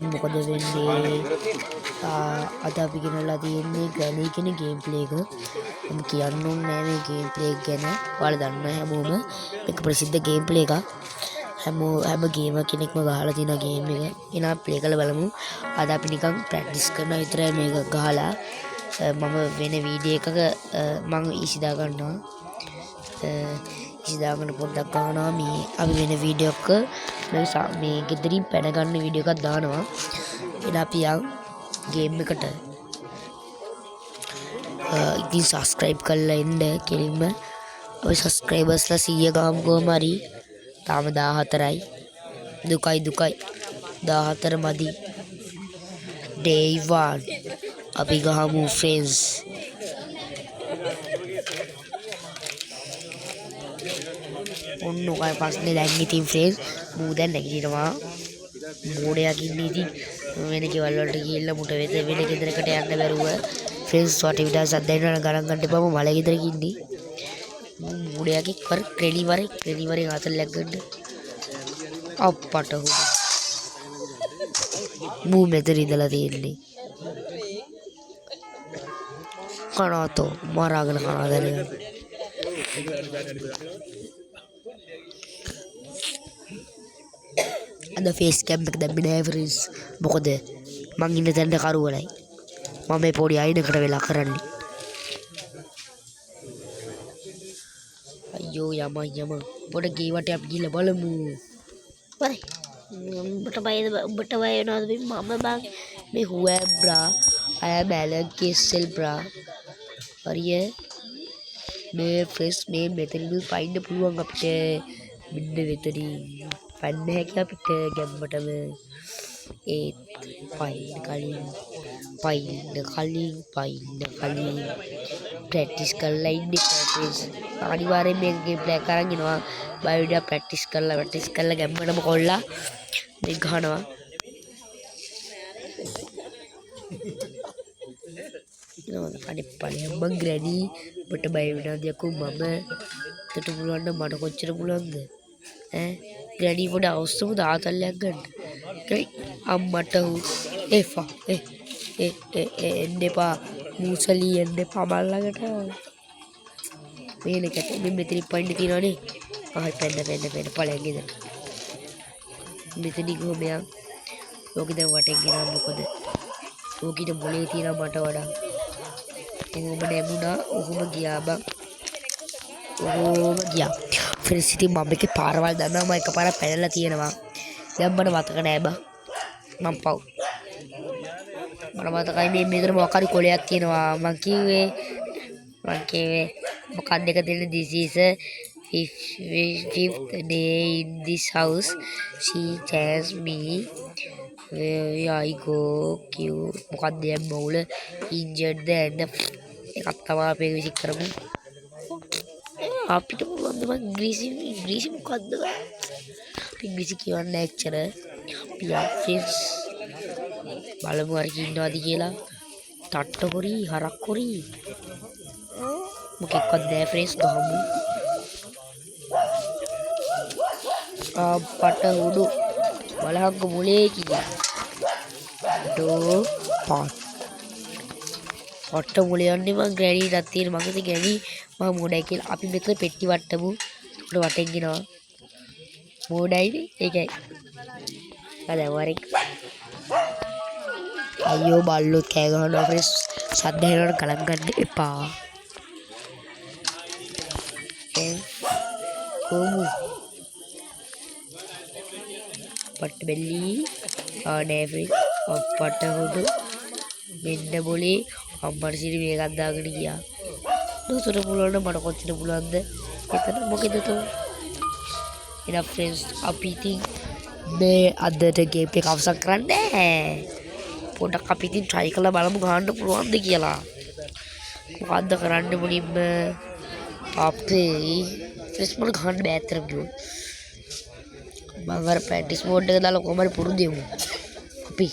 මොකද වෙන්නේ අද අපි ගෙනල්ලා තියෙන්නේ ග්‍රැනී කියන ගේම් ප්ලේ එක. මම කියන්න ඕනේ නෑ මේ ගේම් ප්ලේ එක ගැන. ඔයාලා දන්නවා හැමෝම මේක ප්‍රසිද්ධ ගේම් ප්ලේ එකක්. හැම ගේමර් කෙනෙක්ම ගහලා තියෙන ගේම් එක. එහෙනම් ප්ලේ කරලා බලමු. අද අපි නිකන් ප්‍රැක්ටිස් කරනවා විතරයි මේක ගහලා. මම වෙන වීඩියෝ එකක මම ඊසි දා ගන්නවා. ඊසි දාගෙන පොඩ්ඩක් ගන්නවා මේ අපි වෙන වීඩියෝ එකක මේ ගෙදරින් පැන ගන්න වීඩියෝ එකක් දානවා. එහෙනම් අපි යන් ගේම් එකට. ඉතින් subscribe කරලා ඉන්න කෙලින්ම. අපි subscribersලා 100 ගාමු කොහම හරි. තාම 14යි. දුකයි 14 මදි. day 1 අපි ගහමු friends. ඔන්න ඔය පස්සේ දැන් ඉතින් friends මූ දැන් නැගිටිනවා. මෝඩයක් ඉන්නේ ඉතින් වෙන කෙවල් වලට ගිහිල්ලා මුට වෙත වෙන ගෙදරකට යන්න බැරුව friends වට විතර සද්දෙන් යන ගණන් ගන්න එපා. මම මල ගෙදරක ඉන්නේ. මෝඩයක් එක්ක ක්‍රෙඩි වරේ අතල්ලක් ගන්න. අප්පට හොද මූ මෙතන ඉඳලා තියෙන්නේ. කනතෝ මරාගෙන කනවා දැන. අද ෆේස් කැම් එක දැම්මේ නෑ ෆ්‍රෙන්ඩ්ස්. මොකද මං ඉන්න තැනට කරුවලයි. මම මේ පොඩි අයිනකට වෙලා කරන්නේ. අයියෝ යම පොඩ ගේවට අපි ගිහලා බලමු. බයි උඹට බයද උඹට බය වෙනවද මම බං මේ හුවෑ බ්‍රා අය බැලන් කෙස්සෙල් බ්‍රා හරිය මේ ෆ්‍රෙස් මේ මෙතනින් පයින්න පුළුවන් අපිට. මෙන්න මෙතනින් පන්න හැකි අපිට ගැම්මටම. ඒත් පයින්න කලින් ප්‍රැක්ටිස් කරලා ඉන්න ෆ්‍රෙන්ඩ්ස්. අනිවාර්යෙන් මේක ගේම් ප්ලේ කරන් ඉනවා. බයෝඩියා ප්‍රැක්ටිස් කරලා ගැම්මටම කොල්ලා මේ ගහනවා. අනේ මං ග්‍රැනී ඔබට බය වෙනවද යකෝ? මම එතට පුළුවන් නම් මට කොච්චර පුළුවන්ද ඈ? ග්‍රැනී පොඩ අවශ්‍යම දාතල්ලයක් ගන්න. අම්මට එන්න එපා මූසලී එන්න එපා මල්ලකට. මේනකට මේ මෙතනින් පයින්න තියනවනේ. ආයි පැන්න ඵලයන් ගෙදර. මෙතනින් කොහොම යන් ලෝකෙ දැන් වටෙන් ගෙනා මොකද? ලෝකෙට මොලේ තියනවා මට වඩා. ඔහොම නැමුණා. ඔහොම ගියා බං. ෆ්‍රෙන්ඩ්ස් ඉතින් මම එකේ පාරවල් දන්නවා. මම එකපාරක් පැනලා තියෙනවා. දැන් මට මතක නෑ බං. මම පව්. මට මතකයි මේ මෙතන මොකක් හරි කොලයක් තියෙනවා. මං කිව්වේ මොකක්ද එක දෙන්න this is a fifth day in this house. She tells me where I go cute. මොකක්ද දැන් මොවුල injured දැන් එකක් තමයි අපි විසික් කරමු. අපිට පුළුවන් බං ඉංග්‍රීසි මොකක්ද බං? ඉංග්‍රීසි කියවන්න ඇච්චර. අපි ෆ්‍රෙන්ඩ්ස් බලමු හරි ඉන්නවද කියලා. තට්ට හොරි හරක් හොරි මොකෙක්වත් නෑ ෆ්‍රෙන්ඩ්ස්. ගහමු. අපට උඩු බලහක්ක මුලේ කියා ඩෝ පොට්ට මුලේ යන්නේ මං ග්‍රැනීටත් තියෙන මගේ ඉතින් ග්‍රැනී මම මෝඩයි කියලා අපි මෙතන පෙට්ටි වට්ටමු. උඩ වටෙන් ගෙනවා මෝඩයිනේ ඒකයි. අද වරෙක් අයියෝ බල්ලොත් කෑ ගහනවා ෆ්‍රෙන්ඩ්ස්. සද්ද හෙනවට ගලන් ගන්න එපා. කොමු පට්ට බෙල්ලි ආනේ ෆ්‍රෙන්ඩ්ස්. අපට හොදු මෙන්න બોලේ අම්මට සිරි මේකක් දාගෙන ගියා. දොතර පුළුවන් නම් මට කොච්චර පුළුවන්ද? එතන මොකද තෝ? එන ෆ්‍රෙන්ඩ්ස් අපි ඉතින් මේ අදට ගේම් එක අවසන් කරන්නේ. පොඩක් අපි ඉතින් try කරලා බලමු ගහන්න පුළුවන්ද කියලා. මොකද්ද කරන්න මුලින්ම අපේ ෆ්‍රෙන්ඩ්ස් මට ගහන්න බෑ අතරම කිව්වා. මම අර ප්‍රැක්ටිස් මෝඩ් එක දාලා කොහමද පුරුදු වෙමු. අපි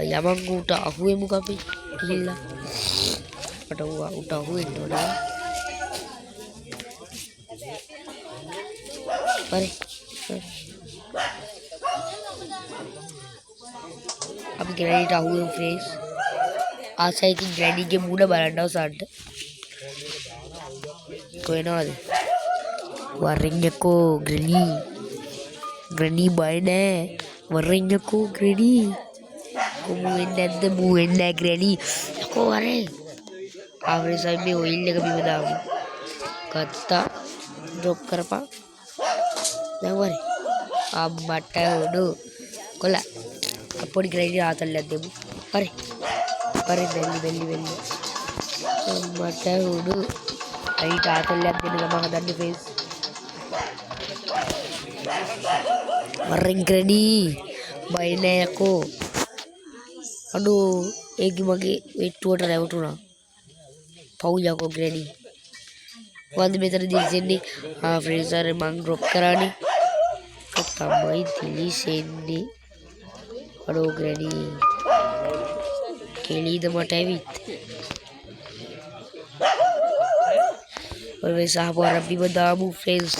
යමන් උට අහුවෙමු අපි ගිහිල්ලා. මට උට අහුවෙන්න ඕනේ. හරි අපි ග්‍රැනිට අහුවෙමු ෆ්‍රෙන්ඩ්ස්. ආසයි ඉතින් ග්‍රැනිගේ මූණ බලන්න අවසන්ට. කොහෙනවද? වරෙන් යකෝ ග්‍රැනි. ග්‍රැනි බය නෑ. වරෙන් යකෝ ග්‍රැනි. කොමු වෙන්නේ නැද්ද? මූ වෙන්නේ නැහැ ග්‍රැනි. යකෝ වරේ. ආෆ්‍රෙන්ඩ්ස් අපි මේ ඔයිල් එක බිම දාමු. ගත්තා. ඩ්‍රොප් කරපන්. දැන් වරේ. අම්මට උඩු. කොල්ල. අපොඩි ග්‍රැනි ආතල්ලක් දෙමු. වරේ. වරේ බෙල්ලි. අම්මට උඩු. අයිට ආතල්ලක් දෙන්න ළම හදන්නේ ෆේස්. වරෙන් ග්‍රැනි. බය නෑ යකෝ. අඩෝ ඒක මගේ වෙට්ටුවට රැවටුණා. පව් යකෝ ග්‍රැනි. වන්ද මෙතන දිලිසෙන්නේ. ෆ්‍රෙන්ඩ්ස් අර මං ඩ්‍රොප් කරානේ. ඒක තමයි දිලිසෙන්නේ. අඩෝ ග්‍රැනි. කෙලීද මට ඇවිත්. ඔය සහපාර බිම දාමු ෆ්‍රෙන්ඩ්ස්.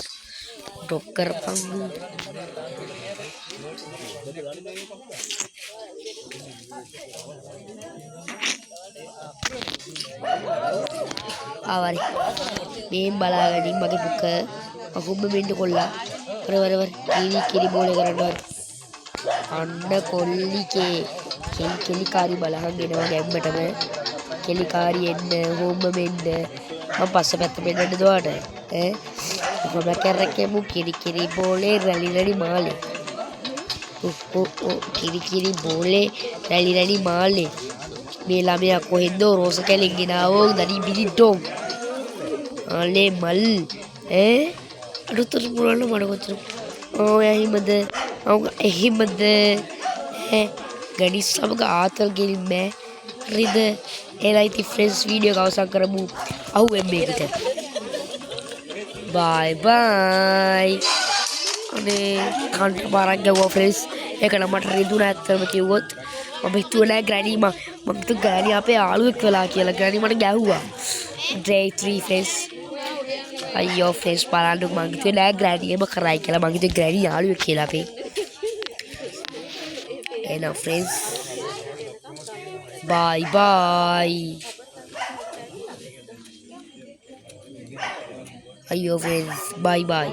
ඩ්‍රොප් කරපන්. ආවරි මේ බලාගනින් මගේ පුක අකුම්බ මෙන්න කොල්ලා වර කිරි බෝලේ කරනවා අන්න කොල්ලිකේ කෙලි කාරි බලහන් එනවා ගැම්මටම කෙලි කාරි එන්න හොම්බ මෙන්න මම පස්ස පැත්ත මෙන්නද දුවට ඈ කොහොම කරකෙමු කිරි බෝලේ රැලි මාලේ කිරි බෝලේ රැලි මාලේ මේ ළමයා කොහෙන්ද රෝස කැලෙන් ගෙනාවෝ දනි බිලිටෝ අනේ මල් අඩුතර පුරන්න මඩ කොච්චර එහිමද ගනිස් සමග ආතල් ගෙලින් බෑ හරිද එලා ඉතින් ෆ්‍රෙන්ඩ්ස් වීඩියෝ එක අවසන් කරමු අහුවෙන් මේකට බයි අනේ කන්ට පාරක් ගැව්වා ෆ්‍රෙන්ඩ්ස් ඒක නම් මට රිදුනා ඇත්තම කිව්වොත් මම හිතුවේ නෑ ග්‍රැනි මම හිතුවා ග්‍රැනි අපේ යාළුවෙක් වෙලා කියලා ග්‍රැනි මට ගැහුවා day 3 ෆ්‍රෙන්ඩ්ස් අයියෝ ෆ්‍රෙන්ඩ්ස් බලන්න මම හිතුවේ නෑ ග්‍රැනියම කරයි කියලා මම හිතුවේ ග්‍රැනි යාළුවෙක් කියලා අපේ එහෙනම් ෆ්‍රෙන්ඩ්ස් bye අයියෝ ෆ්‍රෙන්ඩ්ස් bye